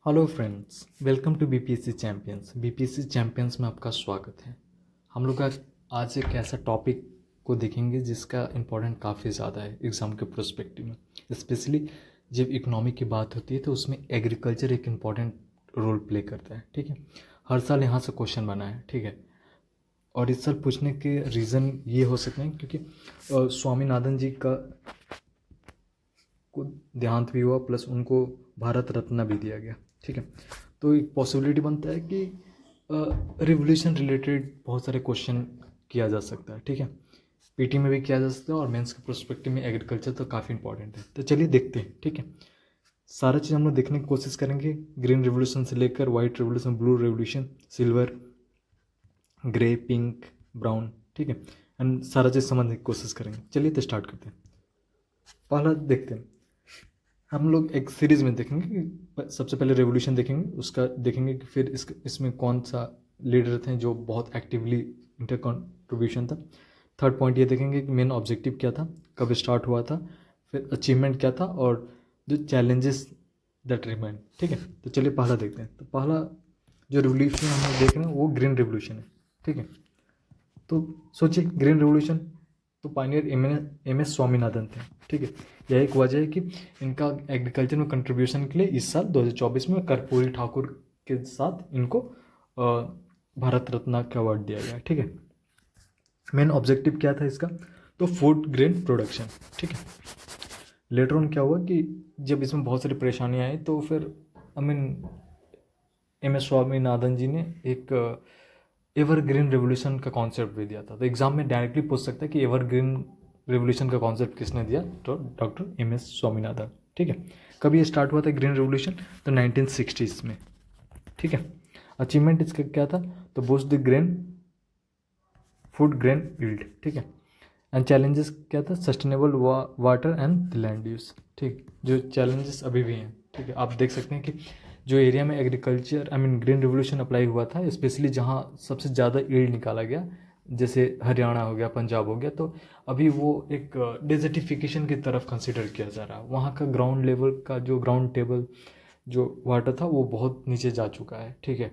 Hello friends, welcome to BPSC champions. BPSC champions में आपका स्वागत है। हम लोग आज एक ऐसा टॉपिक को देखेंगे जिसका इम्पोर्टेंट काफ़ी ज़्यादा है एग्ज़ाम के प्रोस्पेक्टिव में। स्पेशली जब इकोनॉमी की बात होती है तो उसमें एग्रीकल्चर एक इम्पॉर्टेंट रोल प्ले करता है। ठीक है, हर साल यहाँ से क्वेश्चन बना है। ठीक है, और इस साल पूछने के रीज़न ये हो सकते हैं क्योंकि स्वामीनाथन जी का को देहांत भी हुआ, प्लस उनको भारत रत्न भी दिया गया। ठीक है, तो एक पॉसिबिलिटी बनता है कि रिवोल्यूशन रिलेटेड बहुत सारे क्वेश्चन किया जा सकता है। ठीक है, पीटी में भी किया जा सकता है और मेंस के प्रोस्पेक्टिव में एग्रीकल्चर तो काफ़ी इंपॉर्टेंट है। तो चलिए देखते हैं। ठीक है, सारा चीज़ हम लोग देखने की कोशिश करेंगे, ग्रीन रिवोल्यूशन से लेकर white revolution, blue revolution, silver, grey, pink, brown. ठीक है, एंड सारा चीज़ समझने की कोशिश करेंगे। चलिए तो स्टार्ट करते हैं। पहला देखते हैं, हम लोग एक सीरीज़ में देखेंगे कि सबसे पहले रेवोल्यूशन देखेंगे, उसका देखेंगे कि फिर इसमें कौन सा लीडर थे जो बहुत एक्टिवली इंटर कंट्रीब्यूशन था। थर्ड पॉइंट ये देखेंगे कि मेन ऑब्जेक्टिव क्या था, कब स्टार्ट हुआ था, फिर अचीवमेंट क्या था और जो चैलेंजेस दैट रिमेन। ठीक है, तो चलिए पहला देखते हैं। तो पहला जो रिवोल्यूशन हम लोग देख रहे हैं वो ग्रीन रिवोल्यूशन है। ठीक है, तो सोचिए ग्रीन रिवोल्यूशन तो पायनियर एम एस स्वामीनाथन थे। ठीक है, यह एक वजह है कि इनका एग्रीकल्चर में कंट्रीब्यूशन के लिए इस साल 2024 में कर्पूरी ठाकुर के साथ इनको भारत रत्न का अवार्ड दिया गया। ठीक है, मेन ऑब्जेक्टिव क्या था इसका, तो फूड ग्रेन प्रोडक्शन। ठीक है, लेटर ऑन क्या हुआ कि जब इसमें बहुत सारी परेशानियाँ आई तो फिर एम एस स्वामीनाथन जी ने एक एवरग्रीन रेवोल्यूशन का कॉन्सेप्ट भी दिया था। तो एग्जाम में डायरेक्टली पूछ सकता है कि एवरग्रीन रेवोल्यूशन का कॉन्सेप्ट किसने दिया, तो डॉक्टर एम एस स्वामीनाथन। ठीक है, कभी ये स्टार्ट हुआ था ग्रीन रेवोल्यूशन, तो 1960s में। ठीक है, अचीवमेंट इसका क्या था, तो boost the grain food grain yield. ठीक है, एंड चैलेंजेस क्या था, sustainable water and land use. ठीक, जो चैलेंजेस अभी भी हैं। ठीक है, आप देख सकते हैं कि जो एरिया में एग्रीकल्चर ग्रीन रिवोल्यूशन अप्लाई हुआ था, स्पेशली जहाँ सबसे ज़्यादा यील्ड निकाला गया, जैसे हरियाणा हो गया, पंजाब हो गया, तो अभी वो एक डेजर्टिफिकेशन की तरफ कंसिडर किया जा रहा है। वहाँ का ग्राउंड लेवल का जो ग्राउंड टेबल जो वाटर था वो बहुत नीचे जा चुका है। ठीक है,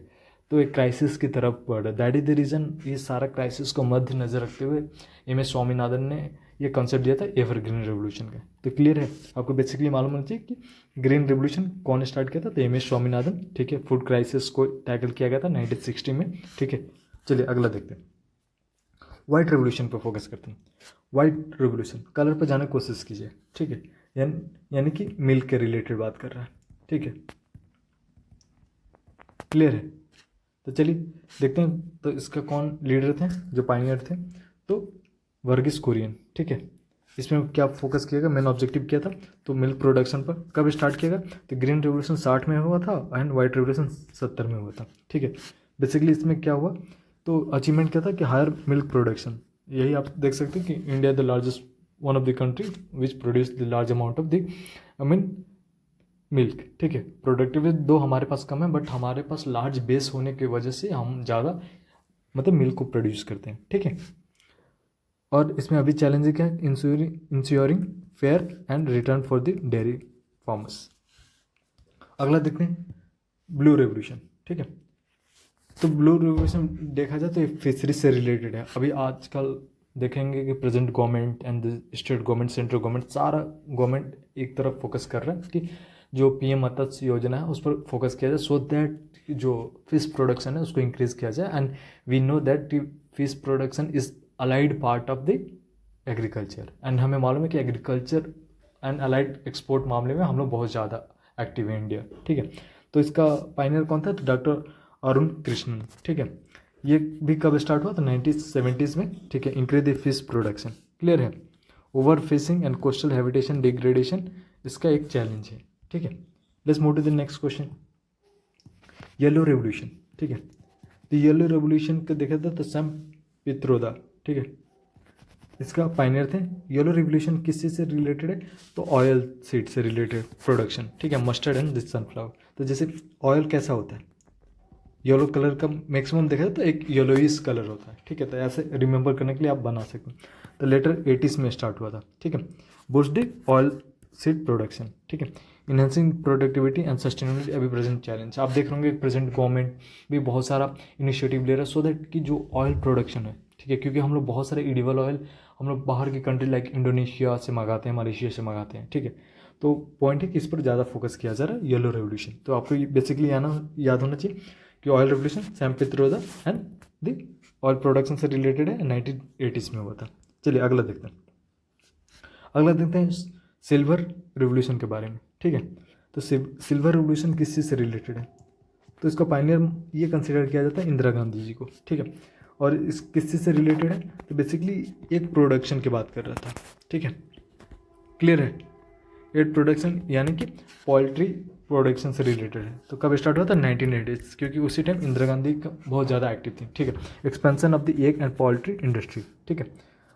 तो एक क्राइसिस की तरफ बढ़ रहा है। दैट इज द रीज़न, ये सारा क्राइसिस को मद्देनजर रखते हुए एम एस स्वामीनाथन ने ये कंसेप्ट दिया था एवरग्रीन रेवोल्यूशन का। तो क्लियर है, आपको बेसिकली मालूम होना चाहिए कि ग्रीन रेवोल्यूशन कौन स्टार्ट किया था, तो एम एस स्वामीनाथन। ठीक है, फूड क्राइसिस को टैकल किया गया था 1960 में। ठीक है, चलिए अगला देखते हैं, वाइट रेवोल्यूशन पर फोकस करते हैं। वाइट रेवोल्यूशन, कलर पर जाने की कोशिश कीजिए। ठीक है, यानी कि मिल्क के रिलेटेड बात कर रहा है। ठीक है, क्लियर है, तो चलिए देखते हैं तो इसका कौन लीडर थे जो पायनियर थे, तो वर्गीस कुरियन। ठीक है, इसमें क्या फोकस किया गया, मेन ऑब्जेक्टिव क्या था, तो मिल्क प्रोडक्शन पर। कब स्टार्ट किया गया, तो ग्रीन रेवोल्यूशन 60 में हुआ था एंड वाइट रेवोल्यूशन 70 में हुआ था। ठीक है, बेसिकली इसमें क्या हुआ, तो अचीवमेंट क्या था कि हायर मिल्क प्रोडक्शन। यही आप देख सकते हैं कि India the largest one of the country which produce the large amount of the milk. ठीक है, प्रोडक्टिविटी दो हमारे पास कम है, बट हमारे पास लार्ज बेस होने की वजह से हम ज़्यादा मिल्क को प्रोड्यूस करते हैं। ठीक है, और इसमें अभी चैलेंज क्या है, ensuring fair and return for the dairy farmers. अगला देखते हैं ब्लू रेवोल्यूशन। ठीक है, तो ब्लू रेवोल्यूशन देखा जाए तो ये फिशरीज से रिलेटेड है। अभी आजकल देखेंगे कि present government and state government, central government, सारा गवर्नमेंट एक तरफ फोकस कर रहा है कि जो पीएम मत्स्य योजना है उस पर फोकस किया जाए, सो दैट जो फिश प्रोडक्शन है उसको इंक्रीज किया जाए। And we know that fish production is allied part of the agriculture, and हमें मालूम है कि एग्रीकल्चर एंड अलाइड एक्सपोर्ट मामले में हम लोग बहुत ज़्यादा एक्टिव है इंडिया। ठीक है, तो इसका पायनियर कौन था, तो डॉक्टर अरुण कृष्णन। ठीक है, ये भी कब स्टार्ट हुआ, तो 1970s में। ठीक है, increase the fish production. Clear है, over fishing and coastal habitation degradation इसका एक चैलेंज है। ठीक है, let's move to the next question, yellow revolution. ठीक है, तो येलो रेवोल्यूशन का देखा था तो सैम पित्रोदा। ठीक है, इसका पायनियर थे। येलो रेवोल्यूशन किस चीज़ से रिलेटेड है, तो ऑयल सीड से रिलेटेड प्रोडक्शन। ठीक है, मस्टर्ड एंड दिस सनफ्लावर। तो जैसे ऑयल कैसा होता है, येलो कलर का मैक्सिमम देखा जाए तो एक येलोइश कलर होता है। ठीक है, तो ऐसे रिमेंबर करने के लिए आप बना सकते हैं। तो लेटर 80s में स्टार्ट हुआ था। ठीक है, boost the oil seed production. ठीक है, इनहेंसिंग प्रोडक्टिविटी एंड सस्टेनेबिलिटी अभी प्रेजेंट चैलेंज। आप देख रहे होंगे प्रेजेंट गवर्नमेंट भी बहुत सारा इनिशिएटिव ले रहा है सो दैट कि जो ऑयल प्रोडक्शन है, ठीक है, क्योंकि हम लोग बहुत सारे एडिबल ऑयल हम लोग बाहर की कंट्री लाइक इंडोनेशिया से मंगाते हैं, मलेशिया से मंगाते हैं, ठीक है। तो पॉइंट है कि इस पर ज़्यादा फोकस किया जा रहा है, येलो रेवोल्यूशन। तो आपको बेसिकली याद होना चाहिए कि oil revolution Sam Pitroda and the oil production से रिलेटेड है, 1980s में हुआ था। चलिए अगला देखते हैं। अगला देखते हैं सिल्वर रिवोल्यूशन के बारे में, ठीक है। तो सिल्वर रिवोल्यूशन किस चीज़ से रिलेटेड है? तो इसका पायनियर ये कंसिडर किया जाता है इंदिरा गांधी जी को, ठीक है। और इस किस चीज़ से रिलेटेड है? तो बेसिकली एक प्रोडक्शन की बात कर रहा था, ठीक है, क्लियर है। एड प्रोडक्शन यानी कि पोल्ट्री प्रोडक्शन से रिलेटेड है। तो कब स्टार्ट हुआ था? 1980s, क्योंकि उसी टाइम इंदिरा गांधी का बहुत ज़्यादा एक्टिव थी, ठीक है। Expansion of the egg and poultry industry, ठीक है।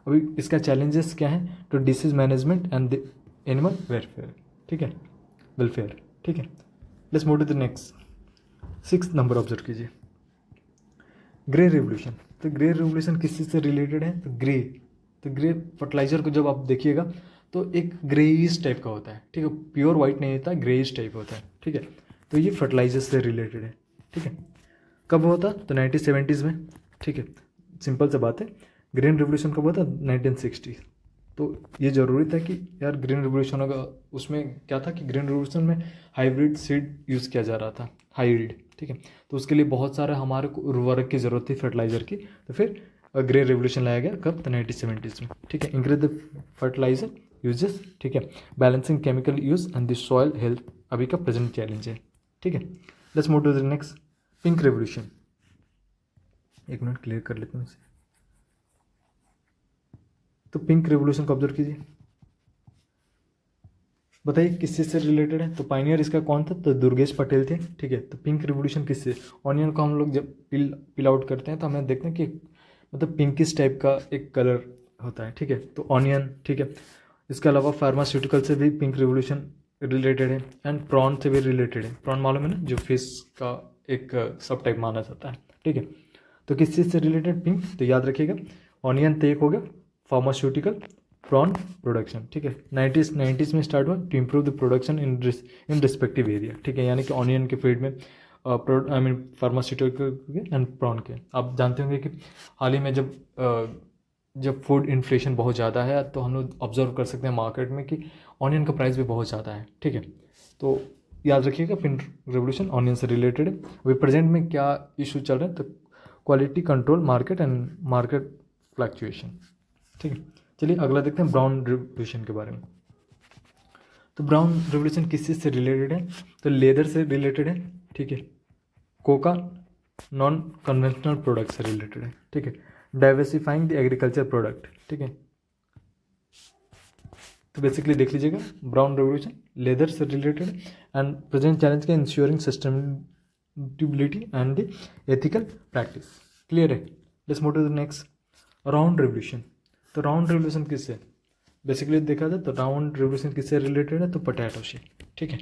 अभी इसका चैलेंजेस क्या है? तो disease management and the animal welfare, ठीक है, वेलफेयर, ठीक है। Let's move to the next 6th number observe कीजिए, ग्रे रेवोल्यूशन। तो ग्रे रेवोल्यूशन किस चीज़ से रिलेटेड है? तो ग्रे फर्टिलाइजर को जब आप देखिएगा तो एक ग्रेइश टाइप का होता है, ठीक है, प्योर वाइट नहीं होता, ग्रेइश टाइप होता है, ठीक है। तो ये फर्टिलाइजर से रिलेटेड है, ठीक है। कब हुआ था? तो 1970s में, ठीक है। सिंपल सा बात है। ग्रीन रिवोल्यूशन कब हुआ था? 1960। तो ये ज़रूरी था कि यार ग्रीन रिवोल्यूशन होगा। उसमें क्या था कि ग्रीन रिवोल्यूशन में हाइब्रिड सीड यूज़ किया जा रहा था, हाइब्रिड, ठीक है। तो उसके लिए बहुत सारे हमारे को उर्वरक की ज़रूरत थी, फर्टिलाइजर की। तो फिर ग्रे रिवोल्यूशन लाया गया कब? तो 1970s में, ठीक है। इंक्रीज द फर्टिलाइजर यूजेस, ठीक है, balancing chemical use and the soil health अभी का प्रेजेंट चैलेंज है, ठीक है। Let's move to the next, pink revolution. एक मिनट क्लियर कर लेते हैं इसे। तो पिंक रेवोल्यूशन को ऑब्जर्व कीजिए, बताइए किस चीज़ से रिलेटेड है? तो पाइनियर इसका कौन था? तो दुर्गेश पटेल थे, ठीक है। तो पिंक रिवोल्यूशन किससे? ऑनियन को हम लोग जब पिल आउट करते हैं तो हमें देखते हैं कि मतलब पिंकिश टाइप का एक कलर होता है, ठीक है। तो ऑनियन, ठीक है। इसके अलावा फार्मास्यूटिकल से भी पिंक रिवोल्यूशन रिलेटेड है एंड प्रॉन से भी रिलेटेड है। प्रॉन मालूम है ना, जो फिश का एक सब टाइप माना जाता है, ठीक है। तो किस चीज़ से रिलेटेड? पिंक। तो याद रखिएगा, ऑनियन तो एक हो गया, फार्मास्यूटिकल, प्रॉन प्रोडक्शन, ठीक है। 90s में स्टार्ट हुआ to improve the production in respective area, ठीक है। यानी कि ऑनियन के फील्ड में I mean pharmaceutical and prawn के। आप जानते होंगे कि हाल ही में जब फूड इन्फ्लेशन बहुत ज़्यादा है तो हम लोग ऑब्जर्व कर सकते हैं मार्केट में कि ऑनियन का प्राइस भी बहुत ज़्यादा है, ठीक है। तो याद रखिएगा पिंक रेवोल्यूशन ऑनियन से रिलेटेड है। अभी प्रेजेंट में क्या इशू चल रहे हैं? तो quality control, market and market fluctuation, ठीक है। चलिए अगला देखते हैं ब्राउन रेवोल्यूशन के बारे में। तो ब्राउन रेवोल्यूशन किस चीज़ से रिलेटेड है? तो लेदर से रिलेटेड है, ठीक है। कोका, नॉन कन्वेंशनल प्रोडक्ट से रिलेटेड है, ठीक है। डाइवर्सिफाइंग द एग्रीकल्चर प्रोडक्ट, ठीक है। तो बेसिकली देख लीजिएगा, ब्राउन रेवोल्यूशन लेदर से रिलेटेड एंड प्रेजेंट चैलेंज के insuring sustainability and the ethical practice, clear है। Let's move to the next, round revolution. तो राउंड रेवोल्यूशन किससे? बेसिकली देखा जाए तो राउंड रेवोल्यूशन किससे रिलेटेड है? तो पोटैटो से, ठीक है।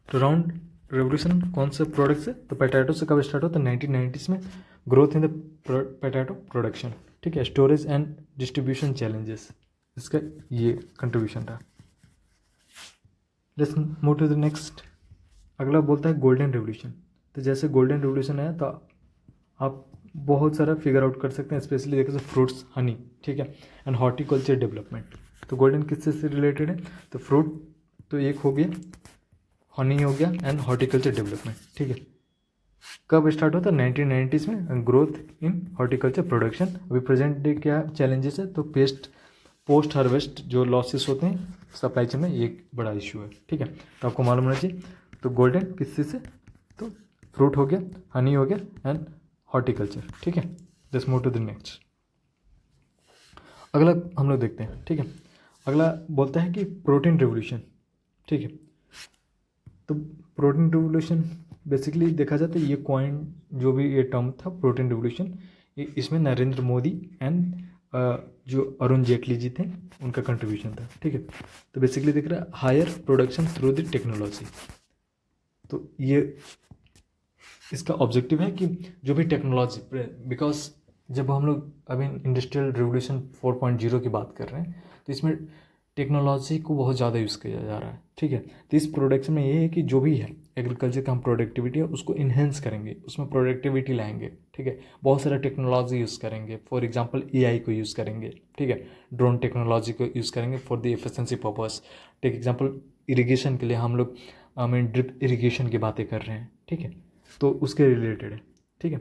तो राउंड रेवोल्यूशन कौन से प्रोडक्ट से? तो पोटैटो से। कब स्टार्ट हुआ? तो 1990s में। Growth in the potato production, ठीक है। स्टोरेज एंड डिस्ट्रीब्यूशन चैलेंजेस, इसका ये कंट्रीब्यूशन था। Let's move to the next. अगला बोलता है गोल्डन रेवोल्यूशन। तो जैसे गोल्डन रेवोल्यूशन है तो आप बहुत सारा फिगर आउट कर सकते हैं, स्पेशली देखिए फ्रूट्स, हनी, ठीक है, एंड हॉर्टिकल्चर डेवलपमेंट। तो गोल्डन किससे से रिलेटेड है? तो फ्रूट तो एक हो गया, हनी हो गया एंड हॉर्टिकल्चर डेवलपमेंट, ठीक है। कब स्टार्ट होता है? 1990s में। Growth in horticulture production. अभी प्रेजेंट डे क्या चैलेंजेस है? तो पोस्ट हार्वेस्ट जो लॉसेस होते हैं सप्लाई चेन में, ये एक बड़ा इशू है, ठीक है। तो आपको मालूम होना चाहिए। तो गोल्डन किससे से? तो फ्रूट हो गया, हनी हो गया एंड हॉर्टिकल्चर, ठीक है। Let's move to the next. अगला हम लोग देखते हैं, ठीक है। अगला बोलता है कि प्रोटीन रिवोल्यूशन, ठीक है। तो प्रोटीन रिवोल्यूशन बेसिकली देखा जाए तो ये कॉइन जो भी ये टर्म था प्रोटीन रिवोल्यूशन, इसमें नरेंद्र मोदी एंड जो अरुण जेटली जी थे उनका कंट्रीब्यूशन था, ठीक है। तो बेसिकली दिख रहा है higher production through the technology. तो ये इसका ऑब्जेक्टिव है कि जो भी टेक्नोलॉजी, बिकॉज जब हम लोग अभी इंडस्ट्रियल रिवोल्यूशन 4.0 की बात कर रहे हैं तो इसमें टेक्नोलॉजी को बहुत ज़्यादा यूज़ किया जा रहा है, ठीक है। तो इस प्रोडक्शन में ये है कि जो भी है एग्रीकल्चर का हम प्रोडक्टिविटी है उसको इन्हेंस करेंगे, उसमें प्रोडक्टिविटी लाएंगे, ठीक है। बहुत सारा टेक्नोलॉजी यूज़ करेंगे, फॉर एग्जांपल एआई को यूज़ करेंगे, ठीक है। ड्रोन टेक्नोलॉजी को यूज़ करेंगे for the efficiency purpose. Take example irrigation के लिए हम लोग ड्रिप इरिगेशन की बातें कर रहे हैं, ठीक है। तो उसके रिलेटेड है, ठीक है।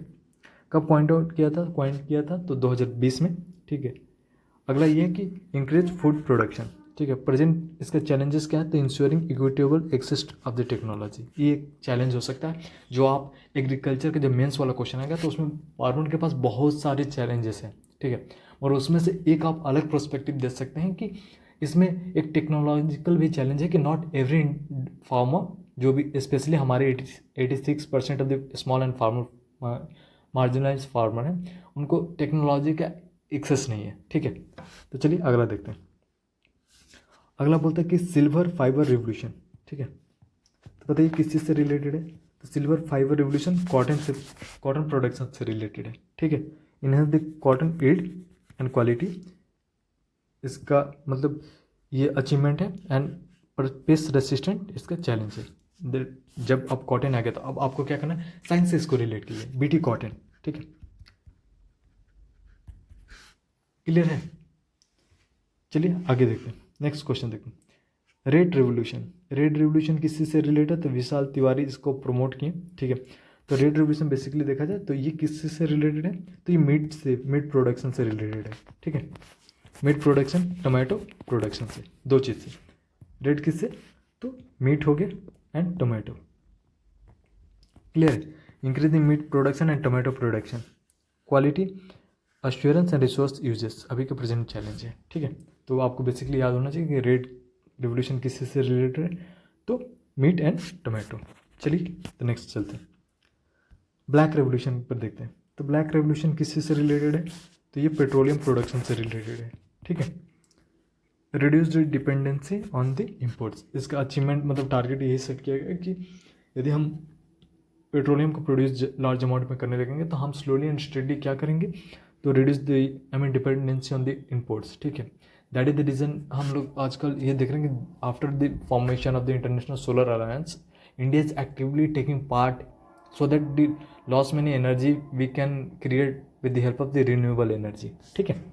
कब पॉइंट किया था तो 2020 में, ठीक है। अगला ये है कि इंक्रीज फूड प्रोडक्शन, ठीक है। प्रेजेंट इसका चैलेंजेस क्या है, तो ensuring equitable access of the technology, ये एक चैलेंज हो सकता है। जो आप एग्रीकल्चर का जब मेंस वाला क्वेश्चन आएगा तो उसमें फार्मर के पास बहुत सारे चैलेंजेस हैं, ठीक है। और उसमें से एक आप अलग पर्सपेक्टिव दे सकते हैं कि इसमें एक टेक्नोलॉजिकल भी चैलेंज है कि नॉट एवरी फार्मर, जो भी स्पेशली हमारे 86% of the small and farmer marginalise farmer हैं, उनको टेक्नोलॉजी का एक्सेस नहीं है, ठीक है। तो चलिए अगला देखते हैं। अगला बोलता है कि सिल्वर फाइबर रिवोल्यूशन, ठीक है। तो बताइए किस चीज़ से रिलेटेड है, तो silver fibre revolution cotton production से रिलेटेड है, ठीक है। Enhance the cotton yield and quality, इसका मतलब ये अचीवमेंट है। एंड पेस्ट रेसिस्टेंट इसका चैलेंज है। जब अब कॉटन आ गया तो अब आपको क्या करना है, साइंस से इसको रिलेट कीजिए, बीटी कॉटन, ठीक है। क्लियर है। चलिए आगे देखते हैं, नेक्स्ट क्वेश्चन देखते हैं। रेड रेवोल्यूशन किस चीज़ से रिलेटेड है, तो विशाल तिवारी इसको प्रमोट किए, ठीक है। तो रेड रेवोल्यूशन बेसिकली देखा जाए तो ये किस चीज़ से रिलेटेड है, तो ये मीट प्रोडक्शन से रिलेटेड है, ठीक है। मीट प्रोडक्शन, टमाटो प्रोडक्शन से, दो चीज़ से। रेड किससे, तो मीट हो गया एंड टमाटो, क्लियर है। Increase in meat production and tomato production, quality assurance and resource uses अभी का प्रेजेंट चैलेंज है, ठीक है। तो आपको बेसिकली याद होना चाहिए कि रेड रिवोल्यूशन किस से रिलेटेड है, तो मीट एंड टमाटो। चलिए तो नेक्स्ट चलते हैं, ब्लैक रेवोल्यूशन पर देखते हैं। तो ब्लैक रेवोल्यूशन किस से रिलेटेड है, तो ये पेट्रोलियम प्रोडक्शन से रिलेटेड है, ठीक है। Reduce the dependency on the imports, इसका अचीवमेंट मतलब टारगेट यही सेट किया गया कि यदि हम पेट्रोलियम को प्रोड्यूस लार्ज अमाउंट में करने लगेंगे तो हम स्लोली एंड स्टेडली क्या करेंगे, तो reduce the dependency on the imports, ठीक है। दैट इज द रीज़न हम लोग आजकल ये देख रहे हैं कि after the formation of the international solar alliance, India is actively taking part so that the loss many energy we can create with the help of the renewable energy, ठीक है।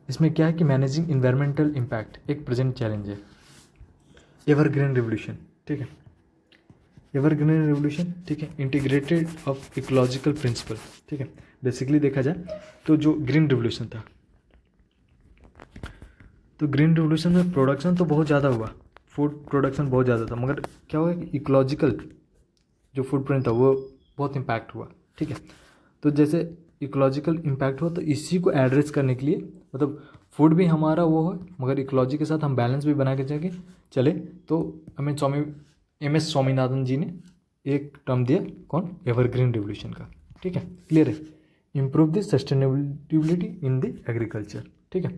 इसमें क्या है कि मैनेजिंग इन्वायरमेंटल इम्पैक्ट एक present challenge है। Evergreen revolution, ठीक है। एवरग्रीन रिवोल्यूशन, ठीक है, इंटीग्रेटेड ऑफ इकोलॉजिकल प्रिंसिपल, ठीक है। बेसिकली देखा जाए तो जो ग्रीन रिवोल्यूशन था, तो ग्रीन रिवोल्यूशन में प्रोडक्शन तो बहुत ज़्यादा हुआ, फूड प्रोडक्शन बहुत ज़्यादा था, मगर क्या हुआ कि इकोलॉजिकल जो फूड प्रिंट था वो बहुत इम्पैक्ट हुआ, ठीक है। तो जैसे इकोलॉजिकल इम्पैक्ट हुआ तो इसी को एड्रेस करने के लिए, मतलब फूड भी हमारा वो है मगर इकोलॉजी के साथ हम बैलेंस भी बना के चले, तो हमें MS स्वामीनाथन जी ने एक टर्म दिया, कौन, एवरग्रीन रिवोल्यूशन का, ठीक है। क्लियर है। Improve the sustainability in the agriculture, ठीक है।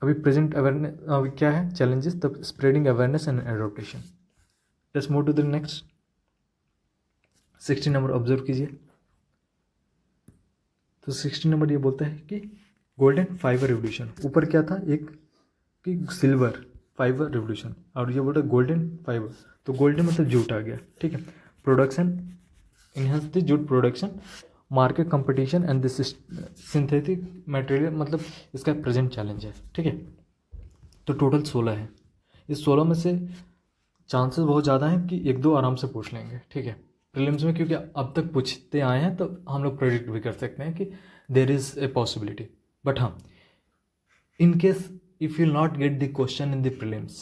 अभी प्रेजेंट अवेयरनेस अभी क्या है challenges, the spreading awareness and adoption. Let's move to the next 16 number observe कीजिए। तो 16 नंबर ये बोलता है कि गोल्डन फाइबर रिवोल्यूशन, ऊपर क्या था एक कि सिल्वर फाइबर रिवोल्यूशन, और ये बोलता है गोल्डन फाइबर, तो गोल्डन मतलब जूट आ गया, ठीक है। Production enhance the jute production, market competition and the synthetic material, मतलब इसका प्रेजेंट चैलेंज है, ठीक है। तो टोटल 16 है, इस 16 में से चांसेस बहुत ज़्यादा हैं कि एक दो आराम से पूछ लेंगे, ठीक है, प्रीलिम्स में, क्योंकि अब तक पूछते आए हैं तो हम लोग प्रेडिक्ट भी कर सकते हैं कि there is a possibility. But हाँ, in case if you will not get the question in the prelims,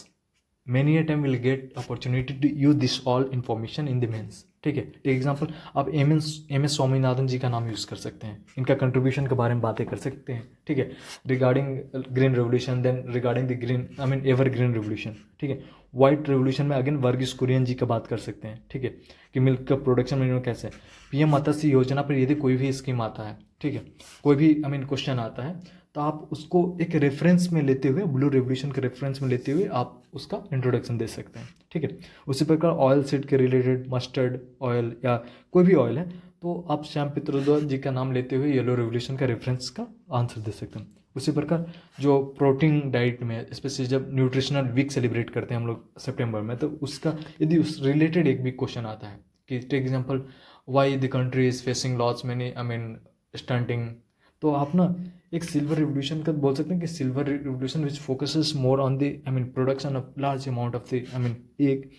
many a time will get opportunity to use this all information in the mains, ठीक है। एक example आप MS Swaminathan जी का नाम use कर सकते हैं, इनका कंट्रीब्यूशन के बारे में बातें कर सकते हैं, ठीक है, regarding green revolution, then regarding the evergreen ग्रीन रेवोल्यूशन, ठीक है। वाइट रेवोल्यूशन में अगेन वर्गीस कुरियन जी का बात कर सकते हैं, ठीक है, कि मिल्क का प्रोडक्शन में कैसे है। PM मत्स्य योजना पर यदि कोई भी स्कीम आता है, ठीक है, कोई भी क्वेश्चन आता है तो आप उसको एक रेफरेंस में लेते हुए, ब्लू रेवोल्यूशन के रेफरेंस में लेते हुए आप उसका इंट्रोडक्शन दे सकते हैं, ठीक है। उसी प्रकार ऑयल सीड के रिलेटेड मस्टर्ड ऑयल या कोई भी ऑयल है तो आप श्याम पित्रोदा जी का नाम लेते हुए येलो रेवोल्यूशन का रेफरेंस का आंसर दे सकते हैं। उसी प्रकार जो प्रोटीन डाइट में, स्पेशली जब न्यूट्रिशनल वीक सेलिब्रेट करते हैं हम लोग सितंबर में, तो उसका यदि उस रिलेटेड एक भी क्वेश्चन आता है कि take example why the country is facing lots many I mean stunting, तो आप ना एक सिल्वर रिवोल्यूशन का बोल सकते हैं कि silver revolution which focuses more on the I mean production of large amount of the I mean egg,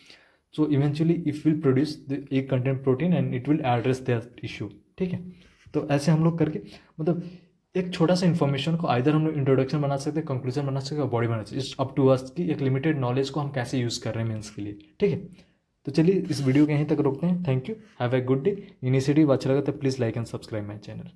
so eventually it will produce the egg content protein and it will address that issue. ठीक है, तो ऐसे हम लोग करके मतलब एक छोटा सा इन्फॉर्मेशन को आइदर हम लोग इंट्रोडक्शन बना सकते हैं, कंक्लूजन बना सकते हैं और बॉडी बना सकते हैं। इट्स अप टू अस कि एक लिमिटेड नॉलेज को हम कैसे यूज़ कर रहे हैं मेंस के लिए। ठीक है, तो चलिए इस वीडियो को यहीं तक रोकते हैं। Thank you, have a good day. Initiative अच्छा लगा तो please like and subscribe my channel.